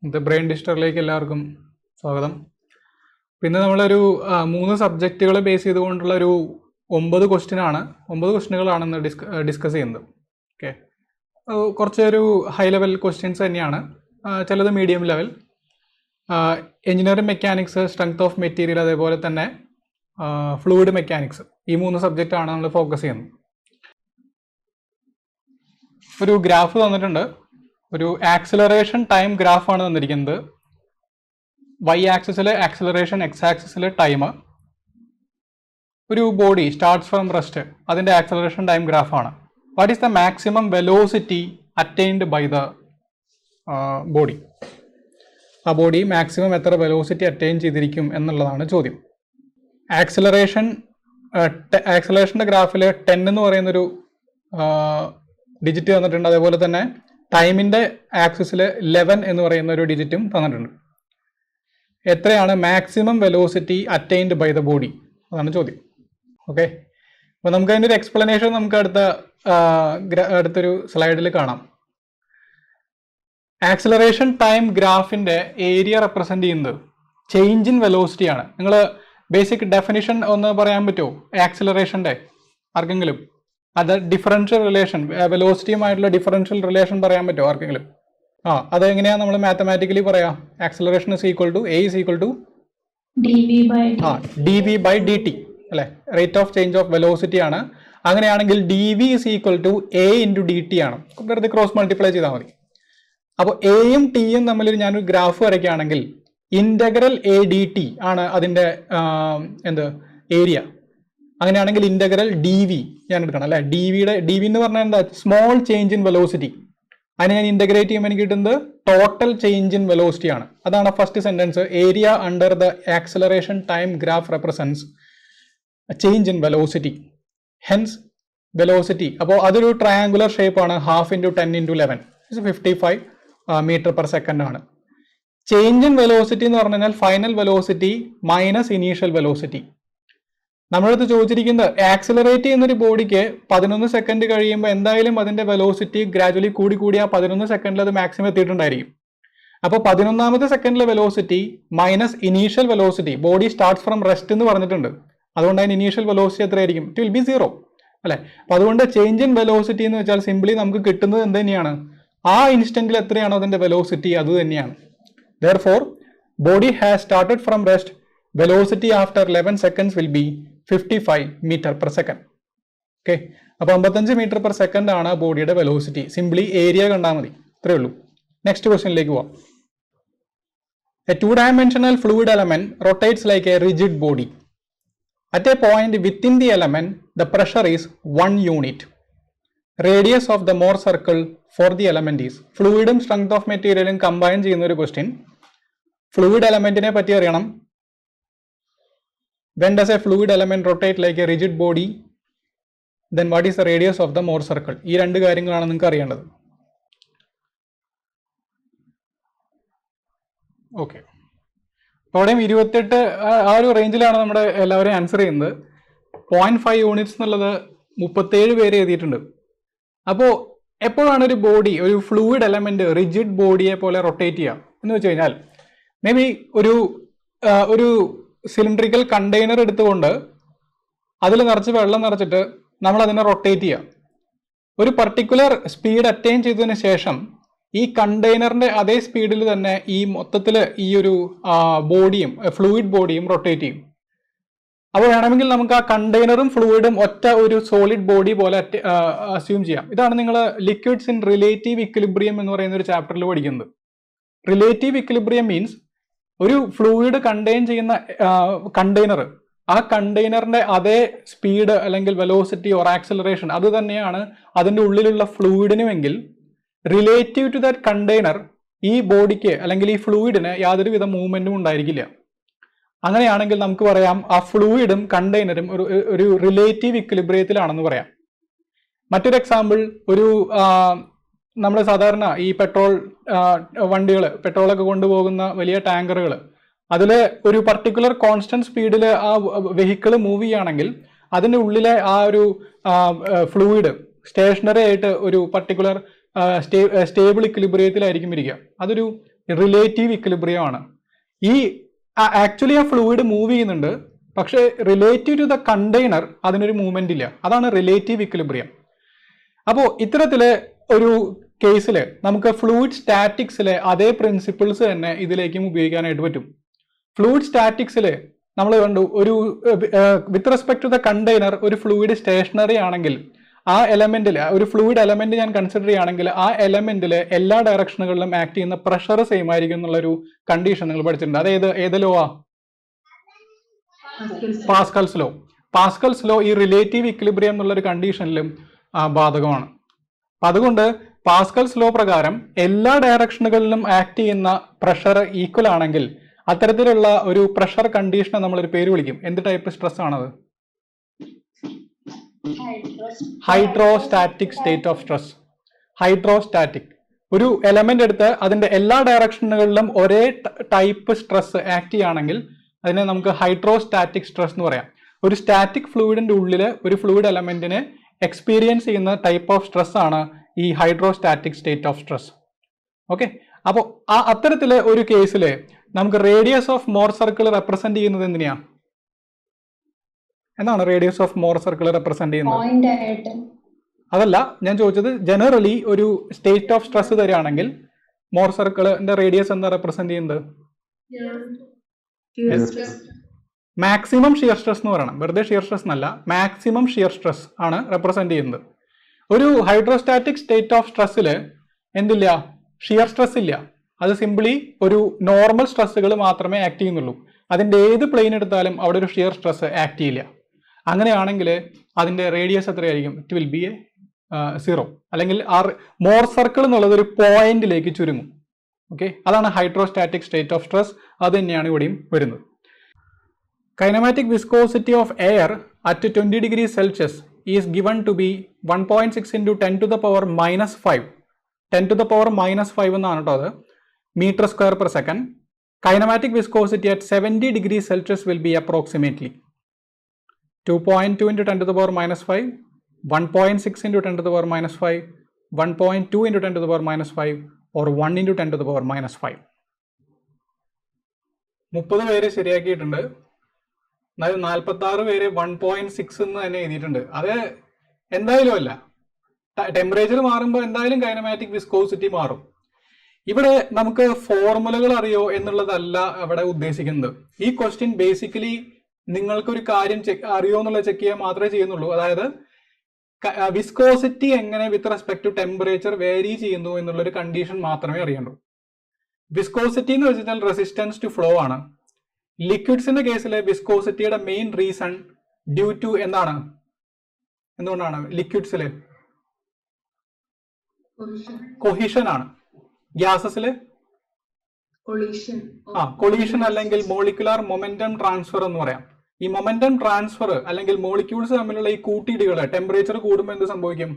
ഇന്നത്തെ ബ്രെയിൻ ഡിസ്റ്ററിലേക്ക് എല്ലാവർക്കും സ്വാഗതം. പിന്നെ നമ്മളൊരു 3 സബ്ജക്റ്റുകൾ ബേസ് ചെയ്തുകൊണ്ടുള്ള ഒരു 9 ക്വസ്റ്റ്യനുകളാണ് ഇന്ന് ഡിസ്കസ് ചെയ്യുന്നത്. ഓക്കെ, കുറച്ചൊരു ഹൈ ലെവൽ ക്വസ്റ്റ്യൻസ് തന്നെയാണ്, ചിലത് medium level. Engineering mechanics, strength of material, അതേപോലെ തന്നെ ഫ്ലൂയിഡ് മെക്കാനിക്സ്, ഈ 3 സബ്ജക്റ്റാണ് നമ്മൾ ഫോക്കസ് ചെയ്യുന്നത്. ഒരു ഗ്രാഫ് തന്നിട്ടുണ്ട്, ഒരു ആക്സിലറേഷൻ ടൈം ഗ്രാഫാണ് തന്നിരിക്കുന്നത്. വൈ ആക്സിസിൽ ആക്സിലറേഷൻ, എക്സ് ആക്സിസിൽ ടൈം. ഒരു ബോഡി സ്റ്റാർട്ട്സ് ഫ്രം റെസ്റ്റ്, അതിൻ്റെ ആക്സിലറേഷൻ ടൈം ഗ്രാഫാണ്. What is the maximum velocity attained by the body? ആ ബോഡി മാക്സിമം എത്ര വെലോസിറ്റി അറ്റൈൻ ചെയ്തിരിക്കും എന്നുള്ളതാണ് ചോദ്യം. ആക്സിലറേഷൻ്റെ ഗ്രാഫിൽ 10 എന്ന് പറയുന്നൊരു ഡിജിറ്റ് തന്നിട്ടുണ്ട്. അതേപോലെ തന്നെ ടൈമിൻ്റെ ആക്സിസിൽ 11 എന്ന് പറയുന്ന ഒരു ഡിജിറ്റും തന്നിട്ടുണ്ട്. എത്രയാണ് maximum velocity attained by the body? അതാണ് ചോദ്യം. ഓക്കെ, അപ്പോൾ നമുക്ക് അതിൻ്റെ ഒരു എക്സ്പ്ലനേഷൻ നമുക്ക് അടുത്തൊരു സ്ലൈഡിൽ കാണാം. ആക്സിലറേഷൻ ടൈം ഗ്രാഫിൻ്റെ ഏരിയ റെപ്രസെൻ്റ് ചെയ്യുന്നത് ചേഞ്ച് ഇൻ വെലോസിറ്റി ആണ്. നിങ്ങൾ ബേസിക് ഡെഫിനിഷൻ ഒന്ന് പറയാൻ പറ്റുമോ ആക്സിലറേഷൻ്റെ ആർക്കെങ്കിലും? അത് ഡിഫറൻഷ്യൽ റിലേഷൻ, വെലോസിറ്റിയുമായിട്ടുള്ള ഡിഫറൻഷ്യൽ റിലേഷൻ പറയാൻ പറ്റുമോ ആർക്കെങ്കിലും? അതെങ്ങനെയാണ് നമ്മൾ മാത്തമാറ്റിക്കലി പറയാം? Acceleration is equal to a is equal to d v by d t അല്ലേ? Rate of change of velocity ആണ്. അങ്ങനെയാണെങ്കിൽ d v is equal to a into d t ആണ്. വെറുതെ ക്രോസ് മൾട്ടിപ്ലൈ ചെയ്താൽ മതി. അപ്പോൾ എയും ടിയും തമ്മിൽ ഞാനൊരു ഗ്രാഫ് വരയ്ക്കുകയാണെങ്കിൽ ഇൻ്റഗ്രൽ എ ഡി ടി ആണ് അതിൻ്റെ ഏരിയ. അങ്ങനെയാണെങ്കിൽ ഇൻ്റഗ്രൽ ഡി വി ഞാൻ എടുക്കണം അല്ലേ? ഡി വി എന്ന് പറഞ്ഞാൽ എന്താ? Small change in velocity. അതിനെ ഞാൻ ഇൻ്റഗ്രേറ്റ് ചെയ്യുമ്പോൾ എനിക്ക് കിട്ടുന്നത് ടോട്ടൽ ചേഞ്ച് ഇൻ വെലോസിറ്റി ആണ്. അതാണ് first sentence. Area under the acceleration time graph represents change in velocity, hence velocity. അപ്പോൾ അതൊരു ട്രയാങ്കുലർ ഷേപ്പാണ്. 1/2 × 10 × 11 55 മീറ്റർ പെർ സെക്കൻഡ് ആണ്. ചേഞ്ച് ഇൻ വെലോസിറ്റി എന്ന് പറഞ്ഞു കഴിഞ്ഞാൽ final velocity minus initial velocity. നമ്മളടുത്ത് ചോദിച്ചിരിക്കുന്നത് ആക്സിലറേറ്റ് ചെയ്യുന്നൊരു ബോഡിക്ക് 11 സെക്കൻഡ് കഴിയുമ്പോൾ എന്തായാലും അതിൻ്റെ വെലോസിറ്റി ഗ്രാജുവലി കൂടി ആ 11 സെക്കൻഡിൽ അത് മാക്സിമം എത്തിയിട്ടുണ്ടായിരിക്കും. അപ്പോൾ 11ാമത്തെ സെക്കൻഡിലെ velocity minus initial velocity. Body starts from rest എന്ന് പറഞ്ഞിട്ടുണ്ട്, അതുകൊണ്ട് അതിന് ഇനീഷ്യൽ വെലോസിറ്റി എത്രയായിരിക്കും? ഇറ്റ് വിൽ ബി 0 അല്ലേ? അപ്പോൾ അതുകൊണ്ട് ചേഞ്ച് ഇൻ വെലോസിറ്റി എന്ന് വെച്ചാൽ സിംപ്ലി നമുക്ക് കിട്ടുന്നത് എന്ത് തന്നെയാണ്? ആ ഇൻസ്റ്റന്റിൽ എത്രയാണോ അതിൻ്റെ വെലോസിറ്റി അത് തന്നെയാണ്. Therefore, body has started from rest. Velocity after 11 seconds will be 55 meter per second. Okay, അപ്പോൾ 55 മീറ്റർ പെർ സെക്കൻഡ് ആണ് ബോഡിയുടെ വെലോസിറ്റി. സിംപ്ലി ഏരിയ കണ്ടാൽ മതി, ഇത്രയേ ഉള്ളൂ. നെക്സ്റ്റ് ക്വസ്റ്റ്യനിലേക്ക് പോവാം. A 2-dimensional fluid element rotates like a rigid body. At a point within the element, the pressure is 1 unit. Radius of the Mohr circle for the element is. ഫ്ലൂയിഡും strength of മെറ്റീരിയലും combine ചെയ്യുന്ന ഒരു question. Fluid എലമെന്റിനെ പറ്റി അറിയണം. When does a fluid element rotate like a rigid body? Then what is the radius of the Mohr circle? ഈ 2 കാര്യങ്ങളാണ് നിങ്ങൾക്ക് അറിയേണ്ടത്. ഓക്കെ, അവിടെയും 28 ആ ഒരു റേഞ്ചിലാണ് നമ്മുടെ എല്ലാവരും ആൻസർ ചെയ്യുന്നത്. 0.5 യൂണിറ്റ്സ് എന്നുള്ളത് 37 പേര് എഴുതിയിട്ടുണ്ട്. അപ്പോൾ എപ്പോഴാണ് ഒരു ബോഡി, ഒരു ഫ്ലൂയിഡ് എലമെന്റ് റിജിഡ് ബോഡിയെ പോലെ റൊട്ടേറ്റ് ചെയ്യുക എന്ന് വെച്ച് കഴിഞ്ഞാൽ, മേ ബി ഒരു സിലിണ്ടറിക്കൽ കണ്ടെയ്നർ എടുത്തുകൊണ്ട് അതിൽ നിറച്ച് വെള്ളം നിറച്ചിട്ട് നമ്മൾ അതിനെ റൊട്ടേറ്റ് ചെയ്യുക. ഒരു പർട്ടിക്കുലർ സ്പീഡ് അറ്റൈൻ ചെയ്തതിന് ശേഷം ഈ കണ്ടെയ്നറിന്റെ അതേ സ്പീഡിൽ തന്നെ ഈ മൊത്തത്തിൽ ഈ ഒരു ബോഡിയും ഫ്ലൂയിഡ് ബോഡിയും റൊട്ടേറ്റ് ചെയ്യും. അപ്പോൾ വേണമെങ്കിൽ നമുക്ക് ആ കണ്ടെയ്നറും ഫ്ലൂയിഡും ഒറ്റ ഒരു സോളിഡ് ബോഡി പോലെ അസ്യൂം ചെയ്യാം. ഇതാണ് നിങ്ങൾ ലിക്വിഡ്സ് ഇൻ റിലേറ്റീവ് ഇക്വിലിബ്രിയം എന്ന് പറയുന്ന ഒരു ചാപ്റ്ററിൽ പഠിക്കുന്നത്. റിലേറ്റീവ് ഇക്വിലിബ്രിയം മീൻസ് ഒരു ഫ്ലൂയിഡ് കണ്ടെയ്ൻ ചെയ്യുന്ന കണ്ടെയ്നർ, ആ കണ്ടെയ്നറിന്റെ അതേ സ്പീഡ് അല്ലെങ്കിൽ വെലോസിറ്റി ഓർ ആക്സിലറേഷൻ അത് തന്നെയാണ് അതിൻ്റെ ഉള്ളിലുള്ള ഫ്ലൂയിഡിനുമെങ്കിൽ റിലേറ്റീവ് ടു ദാറ്റ് കണ്ടെയ്നർ ഈ ബോഡിക്ക് അല്ലെങ്കിൽ ഈ ഫ്ലൂയിഡിന് യാതൊരുവിധ മൂവ്മെന്റും ഉണ്ടായിരിക്കില്ല. അങ്ങനെയാണെങ്കിൽ നമുക്ക് പറയാം ആ ഫ്ലൂയിഡും കണ്ടെയ്നറും ഒരു റിലേറ്റീവ് ഇക്വിലിബ്രിയത്തിലാണെന്ന് പറയാം. മറ്റൊരു എക്സാമ്പിൾ, ഒരു നമ്മൾ സാധാരണ ഈ പെട്രോൾ വണ്ടികൾ, പെട്രോളൊക്കെ കൊണ്ടുപോകുന്ന വലിയ ടാങ്കറുകൾ, അതിൽ ഒരു പർട്ടിക്കുലർ കോൺസ്റ്റന്റ് സ്പീഡിൽ ആ വെഹിക്കിൾ മൂവ് ചെയ്യുകയാണെങ്കിൽ അതിൻ്റെ ഉള്ളിലെ ആ ഒരു ഫ്ലൂയിഡ് സ്റ്റേഷനറി ആയിട്ട് ഒരു പർട്ടിക്കുലർ സ്റ്റേബിൾ ഇക്വിലിബ്രിയത്തിലായിരിക്കും ഇരിക്കുക. അതൊരു റിലേറ്റീവ് ഇക്വിലിബ്രിയം ആണ്. ഈ ആക്ച്വലി ആ ഫ്ലൂയിഡ് മൂവ് ചെയ്യുന്നുണ്ട്, പക്ഷെ റിലേറ്റീവ് ടു ദ കണ്ടെയ്നർ അതിനൊരു മൂവ്മെന്റ് ഇല്ല. അതാണ് റിലേറ്റീവ് ഇക്വിലിബ്രിയം. അപ്പോൾ ഇത്തരത്തില് ഒരു കേസിൽ നമുക്ക് ഫ്ലൂയിഡ് സ്റ്റാറ്റിക്സിലെ അതേ പ്രിൻസിപ്പിൾസ് തന്നെ ഇതിലേക്കും ഉപയോഗിക്കാനായിട്ട് പറ്റും. ഫ്ലൂയിഡ് സ്റ്റാറ്റിക്സിൽ നമ്മൾ കണ്ടു, ഒരു with respect to the container ഒരു ഫ്ലൂയിഡ് സ്റ്റേഷനറി ആണെങ്കിൽ ആ എലമെന്റിൽ ഒരു ഫ്ലൂയിഡ് എലമെന്റ് ഞാൻ കൺസിഡർ ചെയ്യുകയാണെങ്കിൽ ആ എലമെന്റിൽ എല്ലാ ഡയറക്ഷനുകളിലും ആക്ട് ചെയ്യുന്ന പ്രഷർ സെയിം ആയിരിക്കും എന്നുള്ളൊരു കണ്ടീഷൻ നിങ്ങൾ പഠിച്ചിട്ടുണ്ട്. അത് ഏത് ലോ ആ? Pascal's law. പാസ്കൽസ് ലോ ഈ റിലേറ്റീവ് ഇക്വിലിബ്രിയം എന്നുള്ളൊരു കണ്ടീഷനിലും ബാധകമാണ്. അപ്പൊ അതുകൊണ്ട് പാസ്കൽസ് ലോ പ്രകാരം എല്ലാ ഡയറക്ഷനുകളിലും ആക്ട് ചെയ്യുന്ന പ്രഷർ ഈക്വൽ ആണെങ്കിൽ അത്തരത്തിലുള്ള ഒരു പ്രഷർ കണ്ടീഷനെ നമ്മളൊരു പേര് വിളിക്കും. എന്ത് ടൈപ്പ് സ്ട്രെസ് ആണത്? Hydrostatic state of stress. Hydrostatic. ഒരു എലമെന്റ് എടുത്ത് അതിന്റെ എല്ലാ ഡയറക്ഷനുകളിലും ഒരേ ടൈപ്പ് സ്ട്രെസ് ആക്ട് ചെയ്യുകയാണെങ്കിൽ അതിനെ നമുക്ക് ഹൈഡ്രോസ്റ്റാറ്റിക് സ്ട്രെസ് എന്ന് പറയാം. ഒരു സ്റ്റാറ്റിക് ഫ്ലൂയിഡിന്റെ ഉള്ളിൽ ഒരു ഫ്ലൂയിഡ് എലമെന്റിന് എക്സ്പീരിയൻസ് ചെയ്യുന്ന ടൈപ്പ് ഓഫ് സ്ട്രെസ് ആണ് ഈ hydrostatic state of stress. Okay, അപ്പോൾ അത്തരത്തില് ഒരു കേസിൽ നമുക്ക് radius of more circle represent ചെയ്യുന്നത് എന്തിനാ? എന്താണ് radius of more circle represent ചെയ്യുന്നത്? അതല്ല ഞാൻ ചോദിച്ചത്, ജനറലി ഒരു സ്റ്റേറ്റ് ഓഫ് സ്ട്രെസ് തരികയാണെങ്കിൽ മോർ സർക്കിളിന്റെ റേഡിയസ് എന്താ റെപ്രസെന്റ് ചെയ്യുന്നത്? മാക്സിമം ഷിയർ സ്ട്രെസ് എന്ന് പറയണം, വെറുതെ ഷിയർ സ്ട്രെസ് എന്നല്ല, മാക്സിമം ഷിയർ സ്ട്രെസ് ആണ് റെപ്രസെന്റ് ചെയ്യുന്നത്. ഒരു ഹൈഡ്രോസ്റ്റാറ്റിക് സ്റ്റേറ്റ് ഓഫ് സ്ട്രെസ്സിൽ എന്തില്ല? ഷിയർ സ്ട്രെസ് ഇല്ല. അത് സിംപ്ലി ഒരു നോർമൽ സ്ട്രെസ്സുകൾ മാത്രമേ ആക്ട് ചെയ്യുന്നുള്ളൂ. അതിന്റെ ഏത് പ്ലെയിൻ എടുത്താലും അവിടെ ഒരു ഷിയർ സ്ട്രെസ് ആക്ട് ചെയ്യില്ല. അങ്ങനെയാണെങ്കിൽ അതിന്റെ റേഡിയസ് എത്രയായിരിക്കും? ഇറ്റ് വിൽ ബി എ 0, അല്ലെങ്കിൽ ആ മോർ സർക്കിൾ എന്നുള്ളത് ഒരു പോയിന്റിലേക്ക് ചുരുങ്ങും. ഓക്കെ, അതാണ് ഹൈഡ്രോസ്റ്റാറ്റിക് സ്റ്റേറ്റ് ഓഫ് സ്ട്രെസ്. അത് തന്നെയാണ് ഇവിടെയും വരുന്നത്. Kinematic viscosity of air at 20 degrees Celsius is given to be 1.6 into 10 to the power minus 5. 10 to the power minus 5 എന്നാണ് കേട്ടോ അത്, meter square per second. Kinematic viscosity at 70 degrees Celsius will be approximately 2.2 into 10 to the power minus 5, 1.6 into 10 to the power minus 5, 1.2 into 10 to the power minus 5, or 1 into 10 to the power minus 5. 30 പേര് ശരിയാക്കിയിട്ടുണ്ട്. അതായത് 46 പേര് 1.6 എന്ന് തന്നെ എഴുതിയിട്ടുണ്ട്. അത് എന്തായാലും അല്ല, temperature മാറുമ്പോൾ എന്തായാലും കൈനമാറ്റിക് വിസ്കോസിറ്റി മാറും. ഇവിടെ നമുക്ക് ഫോർമുലകൾ അറിയോ എന്നുള്ളതല്ല അവിടെ ഉദ്ദേശിക്കുന്നത്. ഈ ക്വസ്റ്റ്യൻ ബേസിക്കലി നിങ്ങൾക്കൊരു കാര്യം അറിയോ എന്നുള്ളത് ചെക്ക് ചെയ്യാൻ മാത്രമേ ചെയ്യുന്നുള്ളൂ. അതായത് വിസ്കോസിറ്റി എങ്ങനെ with respect to temperature vary ചെയ്യുന്നു എന്നുള്ളൊരു കണ്ടീഷൻ മാത്രമേ അറിയണ്ടൂ. വിസ്കോസിറ്റി എന്ന് വെച്ചാൽ റെസിസ്റ്റൻസ് ടു ഫ്ലോ ആണ്. ലിക്വിഡ്സിന്റെ കേസിലെ വിസ്കോസിറ്റിയുടെ മെയിൻ റീസൺ ഡ്യൂ ടു എന്തുകൊണ്ടാണ് ലിക്വിഡ്സില്? കൊഹിഷൻ ആണ്. ഗ്യാസസില് കൊളീഷൻ അല്ലെങ്കിൽ മോളിക്കുലാർ മൊമെന്റം ട്രാൻസ്ഫർ എന്ന് പറയാം. ഈ മൊമെന്റം ട്രാൻസ്ഫർ അല്ലെങ്കിൽ മോളിക്യൂൾസ് തമ്മിലുള്ള ഈ കൂട്ടിയിടികള് ടെമ്പറേച്ചർ കൂടുമ്പോൾ എന്ത് സംഭവിക്കും?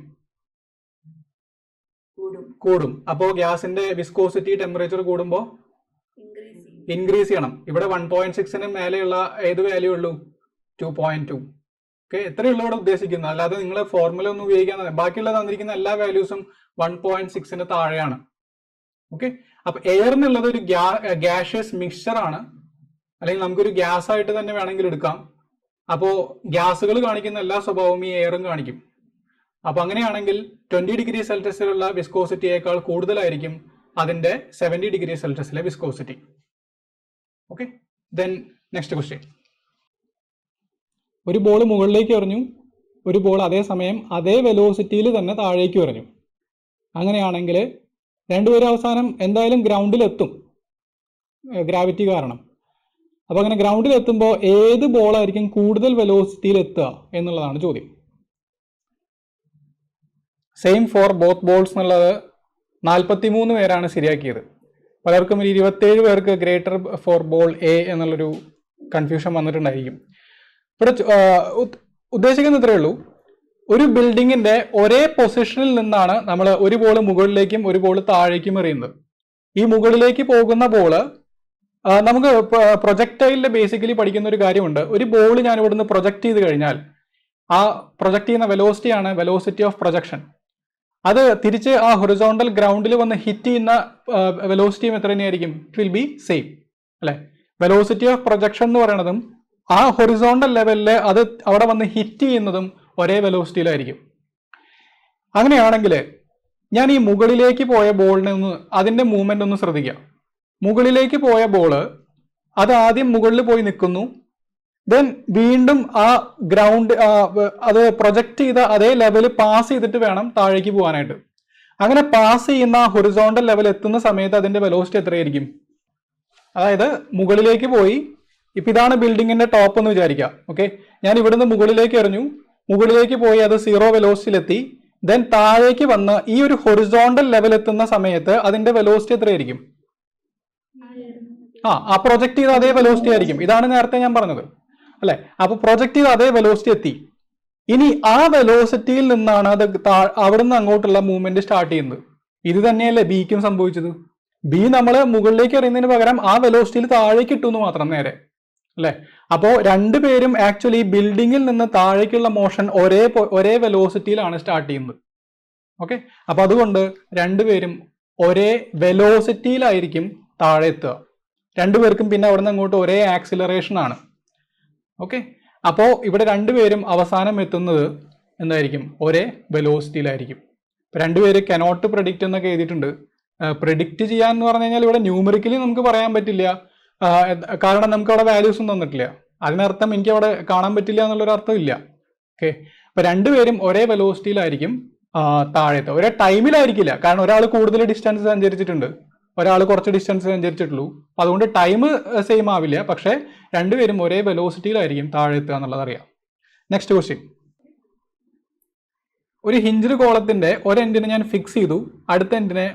കൂടും. അപ്പോ ഗ്യാസിന്റെ വിസ്കോസിറ്റി ടെമ്പറേച്ചർ കൂടുമ്പോൾ ഇൻക്രീസ് ചെയ്യണം. ഇവിടെ 1.6 മേലെയുള്ള ഏത് വാല്യൂ ഉള്ളൂ? 2.2. ഓക്കെ, എത്രയുള്ളൂ ഇവിടെ ഉദ്ദേശിക്കുന്നത്. അല്ലാതെ നിങ്ങൾ ഫോർമുല ഒന്നും ഉപയോഗിക്കാൻ, ബാക്കിയുള്ള തന്നിരിക്കുന്ന എല്ലാ വാല്യൂസും 1.6 താഴെയാണ്. ഓക്കെ, അപ്പൊ എയർ എന്നുള്ളത് ഒരു ഗ്യാഷ്യസ് മിക്സ്ചർ ആണ്, അല്ലെങ്കിൽ നമുക്കൊരു ഗ്യാസ് ആയിട്ട് തന്നെ വേണമെങ്കിൽ എടുക്കാം. അപ്പോൾ ഗ്യാസുകൾ കാണിക്കുന്ന എല്ലാ സ്വഭാവവും ഈ എയറും കാണിക്കും. അപ്പൊ അങ്ങനെയാണെങ്കിൽ 20 ഡിഗ്രി സെൽഷ്യസിലുള്ള വിസ്കോസിറ്റിയേക്കാൾ കൂടുതലായിരിക്കും അതിന്റെ 70 ഡിഗ്രി സെൽഷ്യസിലെ വിസ്കോസിറ്റി. Okay, then next question. ഒരു ബോൾ മുകളിലേക്ക് എറിഞ്ഞു, ഒരു ബോൾ അതേസമയം അതേ വെലോസിറ്റിയിൽ തന്നെ താഴേക്ക് എറിഞ്ഞു. അങ്ങനെയാണെങ്കിൽ രണ്ടുപേരും അവസാനം എന്തായാലും ഗ്രൗണ്ടിലെത്തും, ഗ്രാവിറ്റി കാരണം. അപ്പൊ അങ്ങനെ ഗ്രൗണ്ടിൽ എത്തുമ്പോൾ ഏത് ബോളായിരിക്കും കൂടുതൽ വെലോസിറ്റിയിൽ എത്തുക എന്നുള്ളതാണ് ചോദ്യം. സെയിം ഫോർ ബോത്ത് ബോൾസ് എന്നുള്ളത് 43 പേരാണ് ശരിയാക്കിയത്. പലർക്കും 27 പേർക്ക് ഗ്രേറ്റർ ഫോർ ബോൾ എ എന്നുള്ളൊരു കൺഫ്യൂഷൻ വന്നിട്ടുണ്ടായിരിക്കും. ഇവിടെ ഉദ്ദേശിക്കുന്നത് ഇത്രയേ ഉള്ളൂ, ഒരു ബിൽഡിങ്ങിന്റെ ഒരേ പൊസിഷനിൽ നിന്നാണ് നമ്മൾ ഒരു ബോൾ മുകളിലേക്കും ഒരു ബോൾ താഴേക്കും എറിയുന്നത്. ഈ മുകളിലേക്ക് പോകുന്ന ബോള് നമുക്ക് പ്രൊജക്ടൈലിൽ ബേസിക്കലി പഠിക്കുന്ന ഒരു കാര്യമുണ്ട്. ഒരു ബോൾ ഞാൻ ഇവിടുന്ന് പ്രൊജക്ട് ചെയ്ത് കഴിഞ്ഞാൽ ആ പ്രൊജക്ട് ചെയ്യുന്ന വെലോസിറ്റിയാണ് വെലോസിറ്റി ഓഫ് പ്രൊജക്ഷൻ. അത് തിരിച്ച് ആ ഹൊറിസോണ്ടൽ ഗ്രൗണ്ടിൽ വന്ന് ഹിറ്റ് ചെയ്യുന്ന വെലോസിറ്റിയും എത്ര തന്നെയായിരിക്കും? ഇറ്റ് വിൽ ബി സെയിം അല്ലെ. വെലോസിറ്റി ഓഫ് പ്രൊജക്ഷൻ എന്ന് പറയുന്നതും ആ ഹൊറിസോണ്ടൽ ലെവലിൽ അത് അവിടെ വന്ന് ഹിറ്റ് ചെയ്യുന്നതും ഒരേ വെലോസിറ്റിയിലായിരിക്കും. അങ്ങനെയാണെങ്കിൽ ഞാൻ ഈ മുകളിലേക്ക് പോയ ബോളിനെ ഒന്ന് അതിന്റെ മൂവ്മെന്റ് ഒന്ന് ശ്രദ്ധിക്കാം. മുകളിലേക്ക് പോയ ബോള് അത് ആദ്യം മുകളിൽ പോയി നിൽക്കുന്നു, ദെൻ വീണ്ടും ആ ഗ്രൗണ്ട് അത് പ്രൊജക്ട് ചെയ്ത അതേ ലെവൽ പാസ് ചെയ്തിട്ട് വേണം താഴേക്ക് പോകാനായിട്ട്. അങ്ങനെ പാസ് ചെയ്യുന്ന ആ ഹൊറിസോണ്ടൽ ലെവൽ എത്തുന്ന സമയത്ത് അതിന്റെ വെലോസിറ്റി എത്രയായിരിക്കും? അതായത് മുകളിലേക്ക് പോയി, ഇപ്പൊ ഇതാണ് ബിൽഡിങ്ങിന്റെ ടോപ്പ് എന്ന് വിചാരിക്കാം. ഓക്കെ, ഞാൻ ഇവിടുന്ന് മുകളിലേക്ക് എറിഞ്ഞു, മുകളിലേക്ക് പോയി അത് 0 വെലോസിറ്റിയിലെത്തി, ദെൻ താഴേക്ക് വന്ന് ഈ ഒരു ഹൊറിസോണ്ടൽ ലെവൽ എത്തുന്ന സമയത്ത് അതിന്റെ വെലോസിറ്റി എത്രയായിരിക്കും? ആ പ്രൊജക്ട് ചെയ്ത അതേ വെലോസിറ്റി ആയിരിക്കും. ഇതാണ് നേരത്തെ ഞാൻ പറഞ്ഞത് അല്ലെ. അപ്പൊ പ്രൊജക്ട് ചെയ്ത അതേ വെലോസിറ്റി എത്തി. ഇനി ആ വെലോസിറ്റിയിൽ നിന്നാണ് അത് അവിടുന്ന് അങ്ങോട്ടുള്ള മൂവ്മെന്റ് സ്റ്റാർട്ട് ചെയ്യുന്നത്. ഇത് തന്നെയല്ലേ ബിക്കും സംഭവിച്ചത്. ബി നമ്മൾ മുകളിലേക്ക് എറിയുന്നതിന് പകരം ആ വെലോസിറ്റിയിൽ താഴേക്ക് ഇട്ടുന്ന് മാത്രം നേരെ അല്ലെ. അപ്പോ രണ്ടുപേരും ആക്ച്വലി ബിൽഡിങ്ങിൽ നിന്ന് താഴേക്കുള്ള മോഷൻ ഒരേ വെലോസിറ്റിയിലാണ് സ്റ്റാർട്ട് ചെയ്യുന്നത്. ഓക്കെ, അപ്പൊ അതുകൊണ്ട് രണ്ടുപേരും ഒരേ വെലോസിറ്റിയിലായിരിക്കും താഴെ എത്തുക. രണ്ടുപേർക്കും പിന്നെ അവിടെ നിന്ന് അങ്ങോട്ട് ഒരേ ആക്സിലറേഷൻ ആണ്. ഓക്കെ, അപ്പോ ഇവിടെ രണ്ടുപേരും അവസാനം എത്തുന്നത് എന്തായിരിക്കും? ഒരേ വെലോസിറ്റിയിലായിരിക്കും. രണ്ടുപേര് കനോട്ട് പ്രെഡിക്റ്റ് എന്നൊക്കെ എഴുതിയിട്ടുണ്ട്. പ്രെഡിക്റ്റ് ചെയ്യാൻ എന്ന് പറഞ്ഞു കഴിഞ്ഞാൽ ഇവിടെ ന്യൂമറിക്കലി നമുക്ക് പറയാൻ പറ്റില്ല, കാരണം നമുക്ക് അവിടെ വാല്യൂസ് ഒന്നും തന്നിട്ടില്ല. അതിനർത്ഥം എനിക്ക് അവിടെ കാണാൻ പറ്റില്ല എന്നുള്ളൊരു അർത്ഥം ഇല്ല. ഓക്കെ, അപ്പൊ രണ്ടുപേരും ഒരേ വെലോസിറ്റിയിലായിരിക്കും താഴത്തെ. ഒരേ ടൈമിലായിരിക്കില്ല, കാരണം ഒരാൾ കൂടുതൽ ഡിസ്റ്റൻസ് സഞ്ചരിച്ചിട്ടുണ്ട്, ഒരാൾ കുറച്ച് ഡിസ്റ്റൻസ് സഞ്ചരിച്ചിട്ടുള്ളൂ. അതുകൊണ്ട് ടൈം സെയിം ആവില്ല, പക്ഷെ രണ്ടുപേരും ഒരേ വെലോസിറ്റിയിലായിരിക്കും താഴെ എത്തുക എന്നുള്ളത് അറിയാം. Next question. ഒരു ഹിഞ്ച്ഡ് കോളത്തിന്റെ ഒരു എൻഡിനെ ഞാൻ ഫിക്സ് ചെയ്തു, അടുത്ത എൻഡിനെ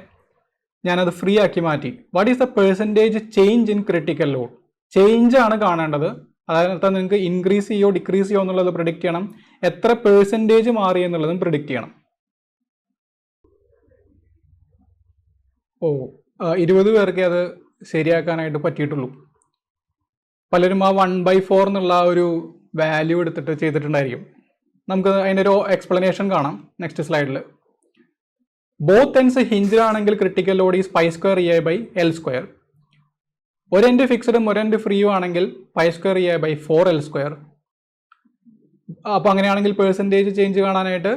ഞാനത് ഫ്രീ ആക്കി മാറ്റി. What is the percentage change in critical load? Change ആണ് കാണേണ്ടത്. അതായത് നിങ്ങൾക്ക് ഇൻക്രീസ് ചെയ്യോ ഡിക്രീസ് ചെയ്യോ എന്നുള്ളത് പ്രിഡിക്റ്റ് ചെയ്യണം, എത്ര പെർസെൻറ്റേജ് മാറി എന്നുള്ളതും പ്രിഡിക്റ്റ് ചെയ്യണം. 20 പേർക്ക് അത് ശരിയാക്കാനായിട്ട് പറ്റിയിട്ടുള്ളൂ. പലരും ആ 1/4 എന്നുള്ള ഒരു വാല്യൂ എടുത്തിട്ട് ചെയ്തിട്ടുണ്ടായിരിക്കും. നമുക്ക് അതിൻ്റെ ഒരു എക്സ്പ്ലനേഷൻ കാണാം നെക്സ്റ്റ് സ്ലൈഡിൽ. ബോത്ത് എൻഡ്സ് ഹിഞ്ച് ആണെങ്കിൽ ക്രിട്ടിക്കൽ ലോഡ് ഈസ് π² EA/L². ഒരു എൻഡ് ഫിക്സഡും ഒരു എൻഡ് ഫ്രീയും ആണെങ്കിൽ π² EA/4L². അപ്പോൾ അങ്ങനെയാണെങ്കിൽ പെർസെൻറ്റേജ് ചേഞ്ച് കാണാനായിട്ട്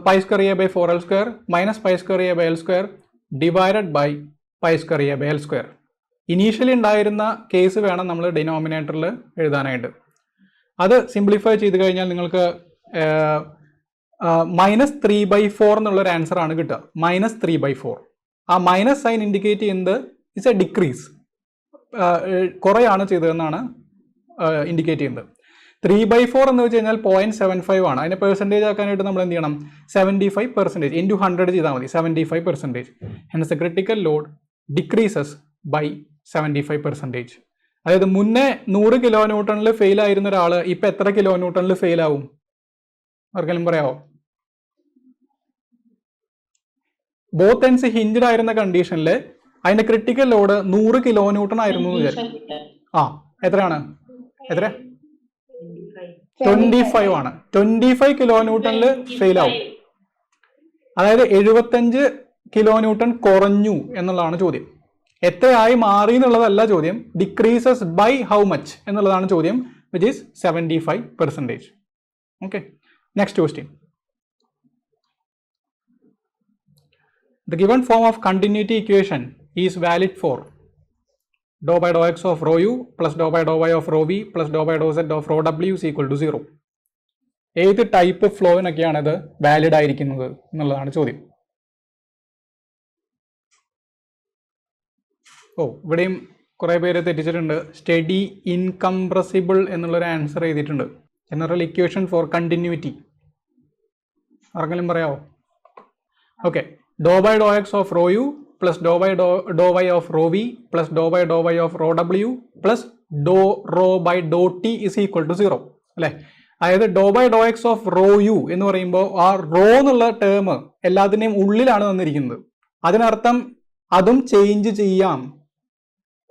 π² EA/4L² minus π² EA/L² divided by π² EA/L². Initially ഉണ്ടായിരുന്ന കേസ് വേണം നമ്മൾ ഡിനോമിനേറ്ററിൽ എഴുതാനായിട്ട്. അത് സിംപ്ലിഫൈ ചെയ്ത് കഴിഞ്ഞാൽ നിങ്ങൾക്ക് -3/4 എന്നുള്ളൊരു ആൻസർ ആണ് കിട്ടുക. -3/4. ആ മൈനസ് സൈൻ ഇൻഡിക്കേറ്റ് ചെയ്യുന്നത് ഇറ്റ്സ് എ ഡിക്രീസ്, കുറയാണ് ചെയ്തതെന്നാണ് ഇൻഡിക്കേറ്റ് ചെയ്യുന്നത്. 3/4 എന്ന് വെച്ച് കഴിഞ്ഞാൽ 0.75 ആണ്. അതിനെ പെർസെൻറ്റേജ് ആക്കാനായിട്ട് നമ്മൾ എന്ത് ചെയ്യണം? 75% ഇൻറ്റു 100 ചെയ്താൽ മതി. 75%. Hence the critical load decreases by 75%. അതായത് മുന്നേ 100 കിലോ ന്യൂട്ടണിൽ ഫെയിൽ ആയിരുന്ന ഒരാൾ ഇപ്പം എത്ര കിലോ ന്യൂട്ടണിൽ ഫെയിൽ ആവും? ആർക്കെങ്കിലും പറയാമോ? ബോത്ത് എൻഡ്സ് ഹിഞ്ച്ഡ് ആയിരുന്ന കണ്ടീഷനിൽ അതിന്റെ ക്രിട്ടിക്കൽ ലോഡ് 100 കിലോ ന്യൂട്ടൺ ആയിരുന്നു എത്രയാണ്? എത്ര? 25 ആണ്. 25 കിലോ ന്യൂട്ടണിൽ ഫെയിൽ ആവും. അതായത് 75 കിലോ ന്യൂട്ടൺ കുറഞ്ഞു എന്നുള്ളതാണ് ചോദ്യം. എത്രയായി മാറി എന്നുള്ളതല്ല ചോദ്യം, ഡിക്രീസസ് ബൈ ഹൗ മച്ച് എന്നുള്ളതാണ് ചോദ്യം, which is 75%. Okay, next question. The given form of continuity equation is valid for dou by dou x of rho u plus dou by dou y of rho v plus dou by dou z of rho w is equal to 0. ഏത് type ഫ്ലോവിനൊക്കെയാണ് ഇത് valid ആയിരിക്കുന്നത് എന്നുള്ളതാണ് ചോദ്യം. ഇവിടെയും കുറേ പേര് തെറ്റിച്ചിട്ടുണ്ട്. Study incompressible എന്നുള്ളൊരു answer എഴുതിയിട്ടുണ്ട്. ജനറൽ ഇക്വേഷൻ ഫോർ കണ്ടിന്യൂറ്റി ആർക്കെങ്കിലും പറയാമോ? Okay, dou by dou x of rho u plus dou by dou y of rho v plus dou by dou y of rho w plus dou rho by dou t is equal to 0 അല്ലേ? അതായത് dou by dou x of rho u എന്ന് പറയുമ്പോൾ ആ raw എന്നുള്ള term എല്ലാത്തിൻ്റെയും ഉള്ളിലാണ് വന്നിരിക്കുന്നത്. അതിനർത്ഥം അതും ചേഞ്ച് ചെയ്യാം.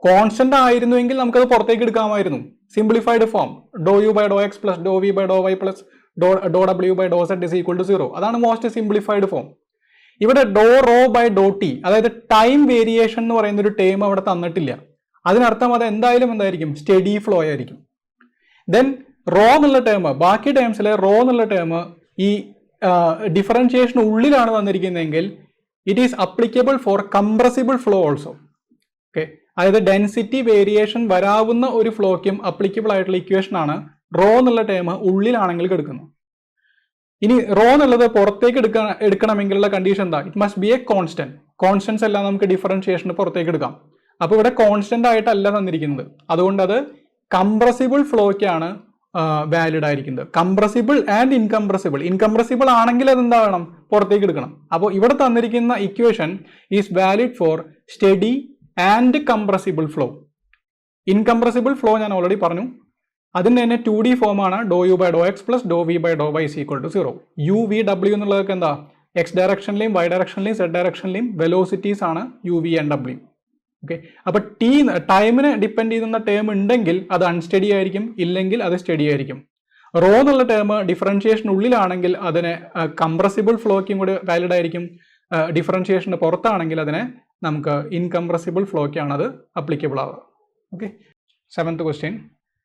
കോൺസ്റ്റന്റ് ആയിരുന്നുവെങ്കിൽ നമുക്കത് പുറത്തേക്ക് എടുക്കാമായിരുന്നു. Simplified form dou u by dou x plus dou v by dou y plus ഡോ ഡബ്ല്യു ബൈ ഡോ സെറ്റ് ഇസ് ഈക്വൽ ടു 0. അതാണ് മോസ്റ്റ് സിംപ്ലിഫൈഡ് ഫോം. ഇവിടെ ഡോ റോ ബൈ ഡോ ടി, അതായത് ടൈം വേരിയേഷൻ എന്ന് പറയുന്ന ഒരു ടേം അവിടെ തന്നിട്ടില്ല. അതിനർത്ഥം അത് എന്തായിരിക്കും സ്റ്റഡി ഫ്ലോ ആയിരിക്കും. ദെൻ റോ എന്നുള്ള ടേം, ബാക്കി ടേംസിലെ റോ എന്നുള്ള ടേം ഈ ഡിഫറൻഷിയേഷൻ ഉള്ളിലാണ് വന്നിരിക്കുന്നതെങ്കിൽ it is applicable for compressible flow also. Okay, അതായത് ഡെൻസിറ്റി വേരിയേഷൻ വരാവുന്ന ഒരു ഫ്ലോയ്ക്കും അപ്ലിക്കബിൾ ആയിട്ടുള്ള ഇക്വേഷൻ ആണ് റോ എന്നുള്ള ടേം ഉള്ളിലാണെങ്കിൽ എടുക്കുന്നത്. ഇനി റോ എന്നുള്ളത് പുറത്തേക്ക് എടുക്കണമെങ്കിലുള്ള കണ്ടീഷൻ എന്താ? It must be a constant. Constants എല്ലാം നമുക്ക് ഡിഫറൻഷിയേഷന് പുറത്തേക്ക് എടുക്കാം. അപ്പോൾ ഇവിടെ കോൺസ്റ്റന്റ് ആയിട്ടല്ല തന്നിരിക്കുന്നത്, അതുകൊണ്ട് അത് കംപ്രസിബിൾ ഫ്ലോയ്ക്കാണ് വാലിഡ് ആയിരിക്കുന്നത്. Compressible and incompressible. ഇൻകംപ്രസിബിൾ ആണെങ്കിൽ അത് എന്താവണം? പുറത്തേക്ക് എടുക്കണം. അപ്പോൾ ഇവിടെ തന്നിരിക്കുന്ന equation is valid for steady and compressible flow. Incompressible flow ഞാൻ ഓൾറെഡി പറഞ്ഞു. അതിന് തന്നെ 2D ഫോമാണ് ഡോ യു ബൈ ഡോ എക്സ് പ്ലസ് ഡോ വി ബൈ ഡോ y is equal to 0. U v ഡബ്ല്യു എന്നുള്ളതൊക്കെ എന്താ? എക്സ് ഡയറക്ഷനിലെയും വൈ ഡയറക്ഷനിലെയും സെഡ് ഡയറക്ഷനിലെയും വെലോസിറ്റീസ് ആണ് യു വി ആൻഡ് ഡബ്ല്യു. ഓക്കെ, അപ്പൊ ടൈമിനെ ഡിപ്പെൻഡ് ചെയ്യുന്ന ടേം ഉണ്ടെങ്കിൽ അത് അൺസ്റ്റഡി ആയിരിക്കും, ഇല്ലെങ്കിൽ അത് സ്റ്റഡി ആയിരിക്കും. റോ എന്നുള്ള ടേം ഡിഫറൻഷിയേഷൻ ഉള്ളിലാണെങ്കിൽ അതിനെ കംപ്രസിബിൾ ഫ്ലോയ്ക്കും കൂടി വാലിഡ് ആയിരിക്കും. ഡിഫറൻഷിയേഷന് പുറത്താണെങ്കിൽ അതിനെ നമുക്ക് ഇൻകംപ്രസിബിൾ ഫ്ലോയ്ക്കാണ് അത് അപ്ലിക്കബിൾ ആവുക. Okay, 7th question.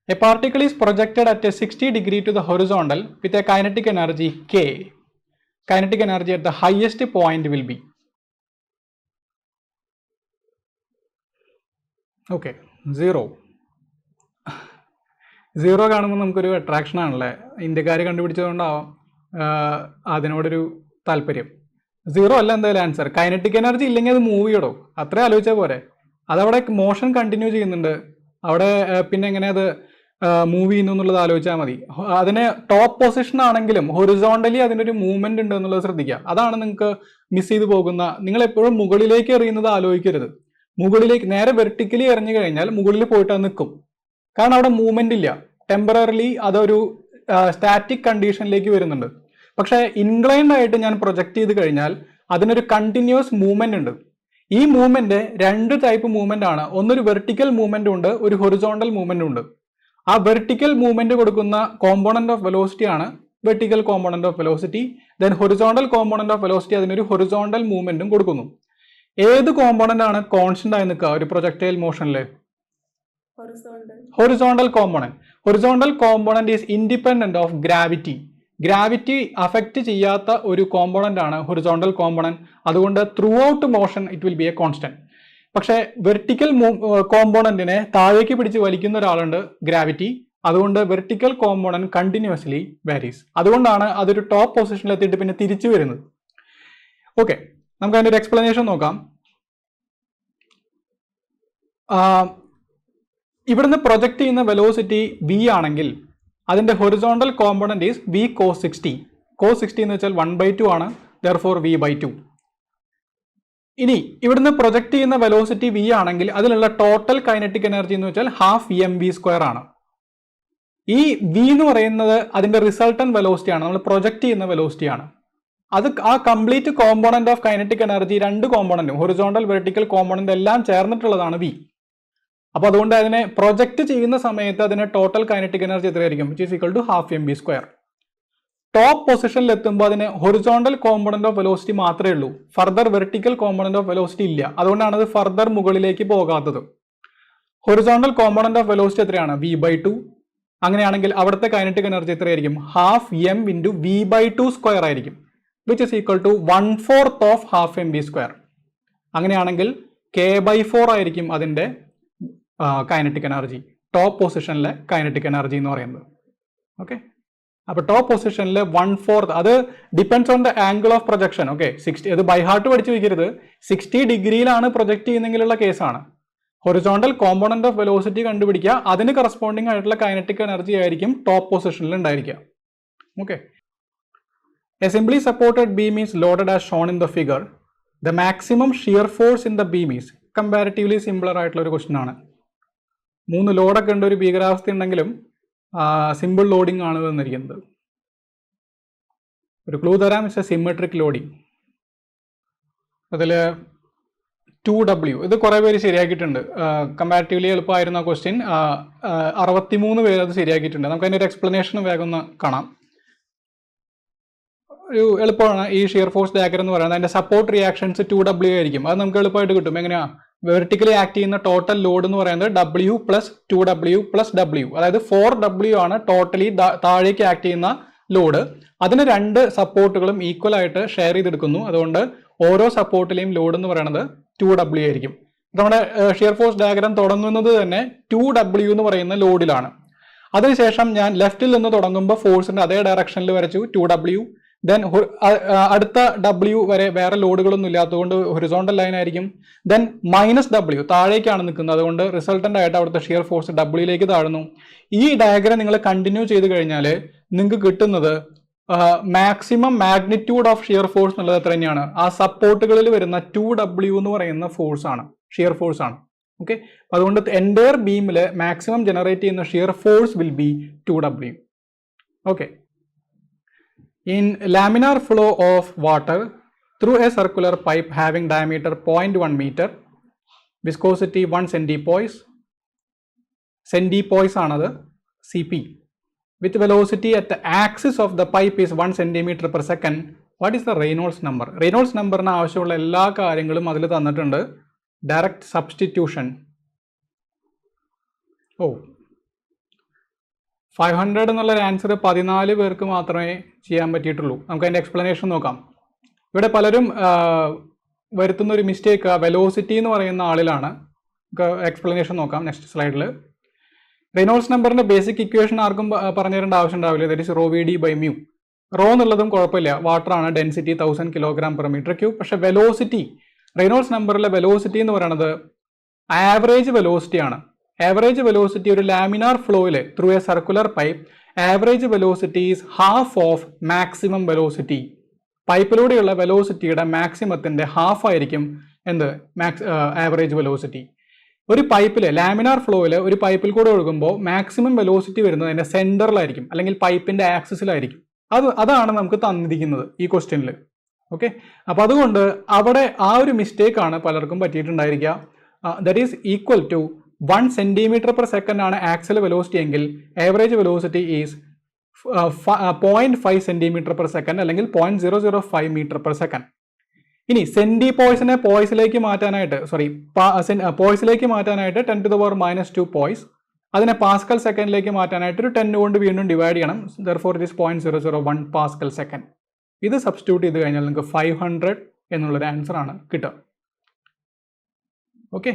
A particle is projected at a 60 degree to the horizontal with a kinetic energy K. Kinetic energy at the highest point will be. Okay, 0 കാണുമ്പോൾ നമുക്കൊരു attraction ആണല്ലേ, ഇന്ത്യക്കാർ കണ്ടുപിടിച്ചതുകൊണ്ടാവാം അതിനോടൊരു താല്പര്യം. 0 അല്ല എന്തായാലും ആൻസർ. കൈനറ്റിക് എനർജി ഇല്ലെങ്കിൽ അത് മൂവ് ചെയ്യടോ, അത്രേ ആലോചിച്ചാൽ പോരെ. അതവിടെ മോഷൻ കണ്ടിന്യൂ ചെയ്യുന്നുണ്ട്, അവിടെ പിന്നെ എങ്ങനെ അത് മൂവ് ചെയ്യുന്നു എന്നുള്ളത് ആലോചിച്ചാൽ മതി. അതിന് ടോപ്പ് പൊസിഷൻ ആണെങ്കിലും ഹൊറിസോണ്ടലി അതിനൊരു മൂവ്മെന്റ് ഉണ്ട് എന്നുള്ളത് ശ്രദ്ധിക്കുക. അതാണ് നിങ്ങൾക്ക് മിസ് ചെയ്തു പോകുന്ന. നിങ്ങൾ എപ്പോഴും മുകളിലേക്ക് എറിയുന്നത് ആലോചിക്കരുത്. മുകളിലേക്ക് നേരെ വെർട്ടിക്കലി എറിഞ്ഞു കഴിഞ്ഞാൽ മുകളിൽ പോയിട്ട് അത് നിൽക്കും, കാരണം അവിടെ മൂവ്മെന്റ് ഇല്ല. ടെമ്പററിലി അതൊരു സ്റ്റാറ്റിക് കണ്ടീഷനിലേക്ക് വരുന്നുണ്ട്. പക്ഷേ ഇൻക്ലൈൻഡ് ആയിട്ട് ഞാൻ പ്രൊജക്ട് ചെയ്ത് കഴിഞ്ഞാൽ അതിനൊരു കണ്ടിന്യൂസ് മൂവ്മെന്റ് ഉണ്ട്. ഈ മൂവ്മെന്റ് 2 ടൈപ്പ് മൂവ്മെന്റ് ആണ്. ഒന്നൊരു വെർട്ടിക്കൽ മൂവ്മെന്റ് ഉണ്ട്, ഒരു ഹൊറിസോണ്ടൽ മൂവ്മെന്റ് ഉണ്ട്. ആ വെർട്ടിക്കൽ മൂവ്മെന്റ് കൊടുക്കുന്ന കോമ്പോണന്റ് ഓഫ് വെലോസിറ്റി ആണ് vertical component of velocity. Then horizontal component of velocity അതിനൊരു ഹൊറിസോണ്ടൽ മൂവ്മെന്റും കൊടുക്കുന്നു. ഏത് കോമ്പോണന്റ് ആണ് കോൺസ്റ്റന്റ് ആയി നിൽക്കുക ഒരു പ്രൊജക്ടൈൽ മോഷനിൽ? Horizontal component. Horizontal component is independent of gravity. Gravity affect ചെയ്യാത്ത ഒരു കോമ്പോണന്റ് ആണ് ഹൊറിസോണ്ടൽ കോമ്പോണന്റ്. അതുകൊണ്ട് throughout motion it will be a constant. പക്ഷേ വെർട്ടിക്കൽ കോമ്പോണന്റിനെ താഴേക്ക് പിടിച്ച് വലിക്കുന്ന ഒരാളുണ്ട്, ഗ്രാവിറ്റി. അതുകൊണ്ട് വെർട്ടിക്കൽ കോമ്പോണന്റ് കണ്ടിന്യൂസ്ലി വാരീസ്. അതുകൊണ്ടാണ് അതൊരു ടോപ്പ് പൊസിഷനിൽ എത്തിയിട്ട് പിന്നെ തിരിച്ചു വരുന്നത്. ഓക്കെ, നമുക്ക് അതിൻ്റെ ഒരു എക്സ്പ്ലനേഷൻ നോക്കാം. ഇവിടുന്ന് പ്രൊജക്ട് ചെയ്യുന്ന വെലോസിറ്റി v ആണെങ്കിൽ അതിന്റെ horizontal component is v cos 60. cos 60 എന്ന് വെച്ചാൽ 1/2 ആണ്, therefore v/2. ഇനി ഇവിടുന്ന് പ്രൊജക്ട് ചെയ്യുന്ന വെലോസിറ്റി v ആണെങ്കിൽ അതിലുള്ള ടോട്ടൽ കൈനറ്റിക് എനർജി എന്ന് വെച്ചാൽ ½ mv² ആണ്. ഈ v എന്ന് പറയുന്നത് അതിന്റെ റിസൾട്ടന്റ് വെലോസിറ്റി ആണ്, നമ്മൾ പ്രൊജക്ട് ചെയ്യുന്ന വെലോസിറ്റി ആണ്. അത് ആ complete component of kinetic energy 2 കോമ്പോണന്റും ഹൊറിസോണ്ടൽ വെർട്ടിക്കൽ കോമ്പോണന്റ് എല്ലാം ചേർന്നിട്ടുള്ളതാണ് v. അപ്പോൾ അതുകൊണ്ട് അതിനെ പ്രൊജക്ട് ചെയ്യുന്ന സമയത്ത് അതിന് ടോട്ടൽ കൈനറ്റിക് എനർജി എത്രയായിരിക്കും? Which is equal to ½ mv². Top പൊസിഷനിൽ എത്തുമ്പോൾ അതിന് ഹൊറിസോണ്ടൽ കോമ്പോണന്റ് ഓഫ് വെലോസിറ്റി മാത്രമേ ഉള്ളൂ, further vertical component of velocity ഇല്ല. അതുകൊണ്ടാണ് അത് ഫർദർ മുകളിലേക്ക് പോകാത്തത്. ഹൊറിസോണ്ടൽ കോമ്പോണന്റ് ഓഫ് വെലോസിറ്റി എത്രയാണ്? v/2. അങ്ങനെയാണെങ്കിൽ അവിടുത്തെ കൈനറ്റിക് എനർജി എത്രയായിരിക്കും? ½ m × v/2² ആയിരിക്കും, which is equal to 1/4 of ½ mv². അങ്ങനെയാണെങ്കിൽ k/4 ആയിരിക്കും അതിന്റെ കൈനറ്റിക് എനർജി, ടോപ്പ് പൊസിഷനിലെ കൈനറ്റിക് എനർജി എന്ന് പറയുന്നത്. ഓക്കെ, അപ്പോൾ ടോപ്പ് പൊസിഷനിൽ 1/4, അത് depends on the angle of projection. Okay, 60, അത് ബൈ ഹാർട്ട് പഠിച്ചു വയ്ക്കരുത്. 60 ഡിഗ്രിയിലാണ് പ്രൊജക്ട് ചെയ്യുന്നെങ്കിലുള്ള കേസാണ്. ഹൊറിസോണ്ടൽ കോമ്പോണന്റ് ഓഫ് വെലോസിറ്റി കണ്ടുപിടിക്കുക, അതിന് കറസ്പോണ്ടിങ് ആയിട്ടുള്ള കൈനറ്റിക് എനർജി ആയിരിക്കും ടോപ്പ് പൊസിഷനിൽ ഉണ്ടായിരിക്കുക. Okay, A simply supported beam is loaded as shown in the figure. The maximum shear force in the beam is. Comparatively simpler ആയിട്ടുള്ള ഒരു question ആണ്. 3 ലോഡൊക്കെ ഉണ്ട്, ഒരു ഭീകരാവസ്ഥ ഉണ്ടെങ്കിലും സിമ്പിൾ ലോഡിംഗ് ആണ് തന്നിരിക്കുന്നത്. ഒരു ക്ലൂ തരാം, ഇറ്റ്സ് എ സിമെട്രിക് ലോഡിംഗ്. അതിൽ 2W, ഇത് കുറേ പേര് ശരിയാക്കിയിട്ടുണ്ട്. കമ്പാരിറ്റീവ്ലി എളുപ്പമായിരുന്ന ക്വസ്റ്റ്യൻ 63 പേര് അത് ശരിയാക്കിയിട്ടുണ്ട്. നമുക്ക് അതിൻ്റെ ഒരു എക്സ്പ്ലനേഷൻ വേഗം ഒന്ന് കാണാം. ഒരു എളുപ്പമാണ് ഈ ഷിയർ ഫോഴ്സ് ഡയഗ്രം എന്ന് പറയുന്നത്. അതിന്റെ സപ്പോർട്ട് റിയാക്ഷൻസ് 2W ആയിരിക്കും. അത് നമുക്ക് എളുപ്പമായിട്ട് കിട്ടും. എങ്ങനെയാ? വെർട്ടിക്കലി ആക്ട് ചെയ്യുന്ന ടോട്ടൽ ലോഡ് എന്ന് പറയുന്നത് W plus 2W plus W, അതായത് 4W ആണ് ടോട്ടലി താഴേക്ക് ആക്ട് ചെയ്യുന്ന ലോഡ്. അതിന് രണ്ട് സപ്പോർട്ടുകളും ഈക്വൽ ആയിട്ട് ഷെയർ ചെയ്തെടുക്കുന്നു. അതുകൊണ്ട് ഓരോ സപ്പോർട്ടിലെയും ലോഡ് എന്ന് പറയുന്നത് 2W ആയിരിക്കും. നമ്മുടെ ഷിയർ ഫോഴ്സ് ഡയഗ്രം തുടങ്ങുന്നത് തന്നെ 2W എന്ന് പറയുന്ന ലോഡിലാണ്. അതിനുശേഷം ഞാൻ ലെഫ്റ്റിൽ നിന്ന് തുടങ്ങുമ്പോൾ ഫോഴ്സിന്റെ അതേ ഡയറക്ഷനിൽ വരച്ചു 2W. ദെൻ അടുത്ത W വരെ വേറെ ലോഡുകളൊന്നും ഇല്ലാത്തതുകൊണ്ട് ഹൊറിസോണ്ടൽ ലൈൻ ആയിരിക്കും. ദെൻ -W താഴേക്കാണ് നിൽക്കുന്നത്, അതുകൊണ്ട് റിസൾട്ടന്റ് ആയിട്ട് അവിടുത്തെ ഷിയർ ഫോഴ്സ് W താഴുന്നു. ഈ ഡയഗ്രം നിങ്ങൾ കണ്ടിന്യൂ ചെയ്ത് കഴിഞ്ഞാൽ നിങ്ങൾക്ക് കിട്ടുന്നത് maximum magnitude of shear force എന്നുള്ളത് എത്ര തന്നെയാണ്? ആ സപ്പോർട്ടുകളിൽ വരുന്ന 2W എന്ന് പറയുന്ന ഫോഴ്സ് ആണ്, ഷിയർ ഫോഴ്സ് ആണ്. ഓക്കെ, അതുകൊണ്ട് എൻറ്റയർ ബീമിൽ മാക്സിമം ജനറേറ്റ് ചെയ്യുന്ന shear force will be 2W. Okay, in laminar flow of water through a circular pipe having diameter 0.1 meter, viscosity 1 centipoise ആണത് Cp, with velocity at the axis of the pipe is 1 centimeter per second. What is the Reynolds number? Reynolds number ന് ആവശ്യമുള്ള എല്ലാ കാര്യങ്ങളും അതിൽ തന്നിട്ടുണ്ട്. Direct substitution 500 എന്നുള്ളൊരു answer 14 പേർക്ക് മാത്രമേ ചെയ്യാൻ പറ്റിയിട്ടുള്ളൂ. നമുക്ക് അതിൻ്റെ എക്സ്പ്ലനേഷൻ നോക്കാം. ഇവിടെ പലരും വരുത്തുന്ന ഒരു മിസ്റ്റേക്ക് വെലോസിറ്റി എന്ന് പറയുന്ന ആളിലാണ്. എക്സ്പ്ലനേഷൻ നോക്കാം നെക്സ്റ്റ് സ്ലൈഡിൽ. റെയ്നോൾഡ്സ് നമ്പറിന്റെ ബേസിക് ഇക്വേഷൻ ആർക്കും പറഞ്ഞു തരേണ്ട ആവശ്യം ഉണ്ടാവില്ല. That is ρVd/μ. റോ എന്നുള്ളതും കുഴപ്പമില്ല, വാട്ടർ ആണ്, ഡെൻസിറ്റി 1000 kg/m³. പക്ഷെ വെലോസിറ്റി, റെയ്നോൾഡ്സ് നമ്പറിലെ വെലോസിറ്റി എന്ന് പറയുന്നത് ആവറേജ് വെലോസിറ്റി ആണ്. ആവറേജ് വെലോസിറ്റി ഒരു ലാമിനാർ ഫ്ലോയിൽ through a circular pipe, average velocity is half of maximum velocity. പൈപ്പിലൂടെയുള്ള വെലോസിറ്റിയുടെ മാക്സിമത്തിന്റെ ഹാഫ് ആയിരിക്കും എന്ത്? Average velocity. ഒരു പൈപ്പിൽ ലാമിനാർ ഫ്ലോയിൽ ഒരു പൈപ്പിൽ കൂടെ ഒഴുകുമ്പോൾ മാക്സിമം വെലോസിറ്റി വരുന്നത് അതിന്റെ സെന്ററിലായിരിക്കും, അല്ലെങ്കിൽ പൈപ്പിന്റെ ആക്സിസിലായിരിക്കും. അതാണ് നമുക്ക് തന്നിരിക്കുന്നത് ഈ ക്വസ്റ്റ്യനിൽ. ഓക്കെ, അപ്പൊ അതുകൊണ്ട് അവിടെ ആ ഒരു മിസ്റ്റേക്ക് ആണ് പലർക്കും പറ്റിയിട്ടുണ്ടായിരിക്കുക. That is equal to 1 cm/s ആണ് ആക്സൽ വെലോസിറ്റി എങ്കിൽ ആവറേജ് വെലോസിറ്റി ഈസ് 0.5 cm/s അല്ലെങ്കിൽ 0.005 m/s. ഇനി സെന്റിപോയ്സിനെ പോയ്സിലേക്ക് മാറ്റാനായിട്ട് പോയ്സിലേക്ക് മാറ്റാനായിട്ട് 10⁻⁻² പോയ്സ്, അതിനെ പാസ്കൽ സെക്കൻഡിലേക്ക് മാറ്റാനായിട്ട് ഒരു 10 കൊണ്ട് വീണ്ടും ഡിവൈഡ് ചെയ്യണം. Therefore it is 0.001 Pascal second. ഇത് സബ്സ്റ്റിറ്റ്യൂട്ട് ചെയ്ത് കഴിഞ്ഞാൽ നിങ്ങൾക്ക് 500 എന്നുള്ളൊരു ആൻസർ ആണ് കിട്ടുക. ഓക്കെ.